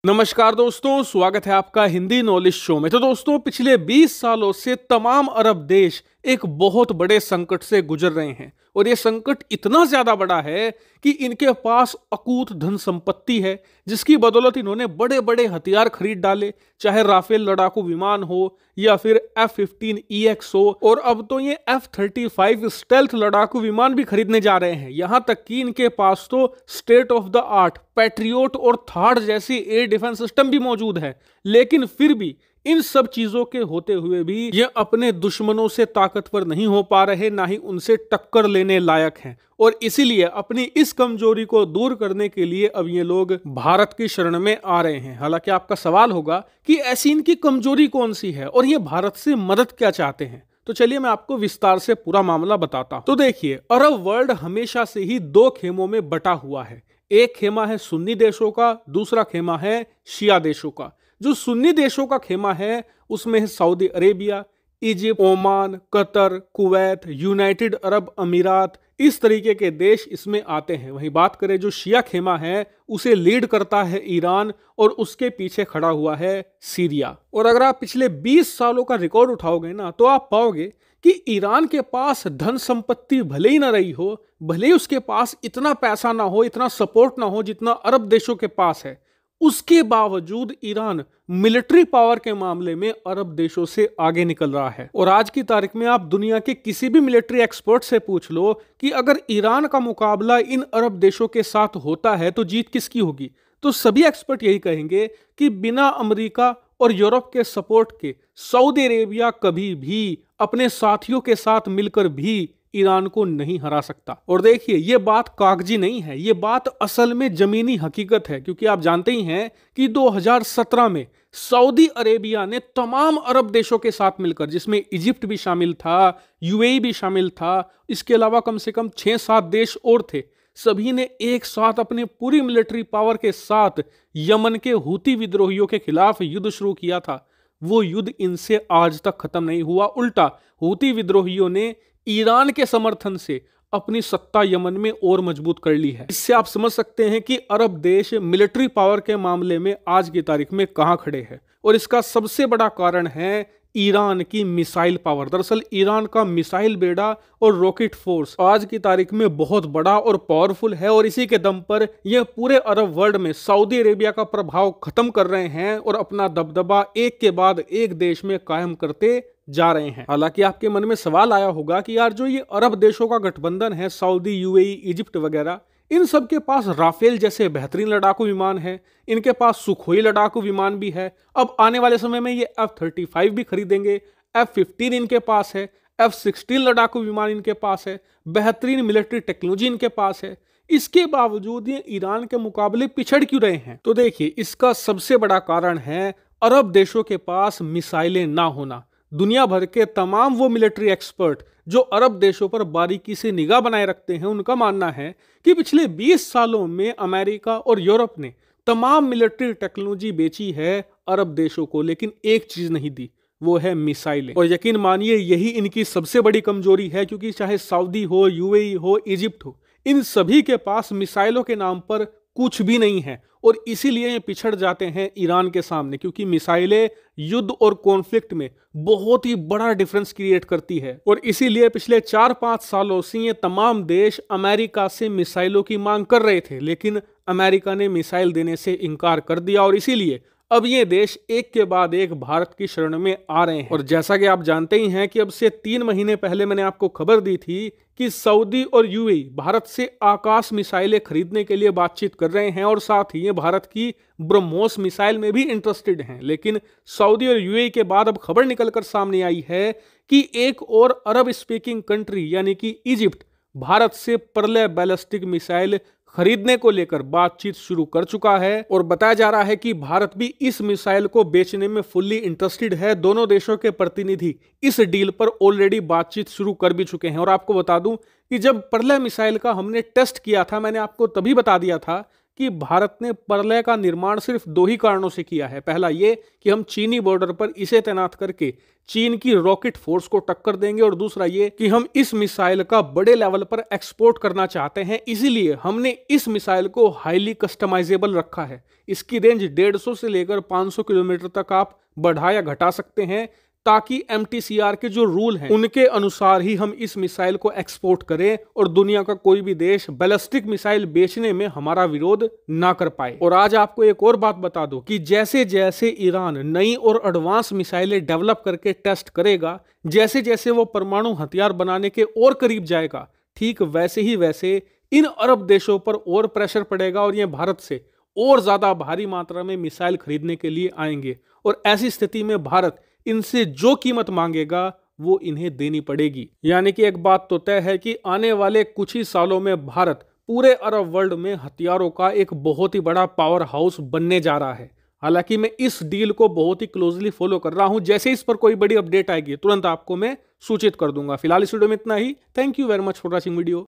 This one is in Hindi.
नमस्कार दोस्तों, स्वागत है आपका हिंदी नॉलेज शो में। तो दोस्तों, पिछले 20 सालों से तमाम अरब देश एक बहुत बड़े संकट से गुजर रहे हैं और ये संकट इतना ज्यादा बड़ा है कि इनके पास अकूत धन संपत्ति है, जिसकी बदौलत इन्होंने बड़े बड़े हथियार खरीद डाले, चाहे राफेल लड़ाकू विमान हो या फिर F-15EX हो, और अब तो ये F-35 स्टेल्थ लड़ाकू विमान भी खरीदने जा रहे हैं। यहां तक कि इनके पास तो state of the art patriot और थार्ड जैसी एयर डिफेंस सिस्टम भी मौजूद है। लेकिन फिर भी इन सब चीजों के होते हुए भी ये अपने दुश्मनों से ताकतवर नहीं हो पा रहे, ना ही उनसे टक्कर लेने लायक हैं। और इसीलिए अपनी इस कमजोरी को दूर करने के लिए अब ये लोग भारत की शरण में आ रहे हैं। हालांकि आपका सवाल होगा कि ऐसी इनकी कमजोरी कौन सी है और ये भारत से मदद क्या चाहते हैं। तो चलिए मैं आपको विस्तार से पूरा मामला बताता हूं। तो देखिए, अरब वर्ल्ड हमेशा से ही दो खेमों में बटा हुआ है। एक खेमा है सुन्नी देशों का, दूसरा खेमा है शिया देशों का। जो सुन्नी देशों का खेमा है उसमें है Saudi Arabia, Egypt, Oman, Qatar, Kuwait, United Arab अमीरात, इस तरीके के देश इसमें आते हैं। वहीं बात करें जो शिया खेमा है, उसे लीड करता है ईरान और उसके पीछे खड़ा हुआ है सीरिया। और अगर आप पिछले 20 सालों का रिकॉर्ड उठाओगे ना, तो आप पाओगे कि ईरान के पास धन संपत्ति भले ही ना रही हो, भले ही उसके पास इतना पैसा ना हो, इतना सपोर्ट ना हो जितना अरब देशों के पास है, उसके बावजूद ईरान मिलिट्री पावर के मामले में अरब देशों से आगे निकल रहा है। और आज की तारीख में आप दुनिया के किसी भी मिलिट्री एक्सपर्ट से पूछ लो कि अगर ईरान का मुकाबला इन अरब देशों के साथ होता है तो जीत किसकी होगी, तो सभी एक्सपर्ट यही कहेंगे कि बिना अमेरिका और यूरोप के सपोर्ट के सऊदी अरेबिया कभी भी अपने साथियों के साथ मिलकर भी ईरान को नहीं हरा सकता। और देखिए, ये बात कागजी नहीं है, ये बात असल में जमीनी हकीकत है। क्योंकि आप जानते ही हैं कि 2017 में सऊदी अरेबिया ने तमाम अरब देशों के साथ मिलकर, जिसमें इजिप्ट भी शामिल था, यूएई भी शामिल था, इसके अलावा कम से कम 6-7 देश और थे, सभी ने एक साथ अपने पूरी मिलिट्री पावर के साथ यमन के हूती विद्रोहियों के खिलाफ युद्ध शुरू किया था। वो युद्ध इनसे आज तक खत्म नहीं हुआ, उल्टा हूती विद्रोहियों ने ईरान के समर्थन से अपनी सत्ता यमन में और मजबूत कर ली है। इससे आप समझ सकते हैं कि अरब देश मिलिट्री पावर के मामले में आज की तारीख में कहां खड़े हैं। और इसका सबसे बड़ा कारण है ईरान की मिसाइल पावर। दरअसल ईरान का मिसाइल बेड़ा और रॉकेट फोर्स आज की तारीख में बहुत बड़ा और पावरफुल है, और इसी के दम पर यह पूरे अरब वर्ल्ड में सऊदी अरेबिया का प्रभाव खत्म कर रहे हैं और अपना दबदबा एक के बाद एक देश में कायम करते जा रहे हैं। हालांकि आपके मन में सवाल आया होगा कि यार, जो ये अरब देशों का गठबंधन है, सऊदी, यूएई, इजिप्ट वगैरह, इन सब के पास राफेल जैसे बेहतरीन लड़ाकू विमान है, इनके पास सुखोई लड़ाकू विमान भी है, अब आने वाले समय में ये F-35 भी खरीदेंगे, F-15 इनके पास है, F-16 लड़ाकू विमान इनके पास है, बेहतरीन मिलिट्री टेक्नोलॉजी इनके पास है। इसके बावजूद ये ईरान के मुकाबले पिछड़ क्यों रहे हैं? तो देखिए, इसका सबसे बड़ा कारण है अरब देशों के पास मिसाइलें ना होना। दुनिया भर के तमाम वो मिलिट्री एक्सपर्ट जो अरब देशों पर बारीकी से निगाह बनाए रखते हैं, उनका मानना है कि पिछले 20 सालों में अमेरिका और यूरोप ने तमाम मिलिट्री टेक्नोलॉजी बेची है अरब देशों को, लेकिन एक चीज नहीं दी, वो है मिसाइलें। और यकीन मानिए, यही इनकी सबसे बड़ी कमजोरी है, क्योंकि चाहे सऊदी हो, यूएई हो, इजिप्ट हो, इन सभी के पास मिसाइलों के नाम पर कुछ भी नहीं है। और इसीलिए ये पिछड़ जाते हैं ईरान के सामने, क्योंकि मिसाइलें युद्ध और कॉन्फ्लिक्ट में बहुत ही बड़ा डिफरेंस क्रिएट करती है। और इसीलिए पिछले 4-5 सालों से ये तमाम देश अमेरिका से मिसाइलों की मांग कर रहे थे, लेकिन अमेरिका ने मिसाइल देने से इनकार कर दिया। और इसीलिए अब ये देश एक के बाद एक भारत की शरण में आ रहे हैं। और जैसा कि आप जानते ही हैं कि अब से 3 महीने पहले मैंने आपको खबर दी थी कि सऊदी और यूएई भारत से आकाश मिसाइलें खरीदने के लिए बातचीत कर रहे हैं, और साथ ही ये भारत की ब्रह्मोस मिसाइल में भी इंटरेस्टेड हैं। लेकिन सऊदी और यूएई के बाद अब खबर निकलकर सामने आई है कि एक और अरब स्पीकिंग कंट्री यानी कि इजिप्ट भारत से परले बैलिस्टिक मिसाइल खरीदने को लेकर बातचीत शुरू कर चुका है। और बताया जा रहा है कि भारत भी इस मिसाइल को बेचने में फुल्ली इंटरेस्टेड है। दोनों देशों के प्रतिनिधि इस डील पर ऑलरेडी बातचीत शुरू कर भी चुके हैं। और आपको बता दूं कि जब परले मिसाइल का हमने टेस्ट किया था, मैंने आपको तभी बता दिया था कि भारत ने प्रलय का निर्माण सिर्फ 2 ही कारणों से किया है। पहला ये कि हम चीनी बॉर्डर पर इसे तैनात करके चीन की रॉकेट फोर्स को टक्कर देंगे, और दूसरा ये कि हम इस मिसाइल का बड़े लेवल पर एक्सपोर्ट करना चाहते हैं, इसीलिए हमने इस मिसाइल को हाईली कस्टमाइजेबल रखा है। इसकी रेंज 150 से लेकर 500 किलोमीटर तक आप बढ़ा या घटा सकते हैं, ताकि MTCR के जो रूल हैं उनके अनुसार ही हम इस मिसाइल को एक्सपोर्ट करें और दुनिया का कोई भी देश बैलिस्टिक मिसाइल बेचने में हमारा विरोध ना कर पाए। और आज आपको एक और बात बता दूं कि जैसे जैसे ईरान नई और एडवांस मिसाइलें डेवलप करके टेस्ट करेगा, जैसे जैसे वो परमाणु हथियार बनाने के और करीब जाएगा, ठीक वैसे ही वैसे इन अरब देशों पर और प्रेशर पड़ेगा और ये भारत से और ज्यादा भारी मात्रा में मिसाइल खरीदने के लिए आएंगे। और ऐसी स्थिति में भारत इनसे जो कीमत मांगेगा वो इन्हें देनी पड़ेगी। यानी कि एक बात तो तय है कि आने वाले कुछ ही सालों में भारत पूरे अरब वर्ल्ड में हथियारों का एक बहुत ही बड़ा पावर हाउस बनने जा रहा है। हालांकि मैं इस डील को बहुत ही क्लोजली फॉलो कर रहा हूं, जैसे इस पर कोई बड़ी अपडेट आएगी तुरंत आपको मैं सूचित कर दूंगा। फिलहाल इस वीडियो में इतना ही। Thank you very much for watching video.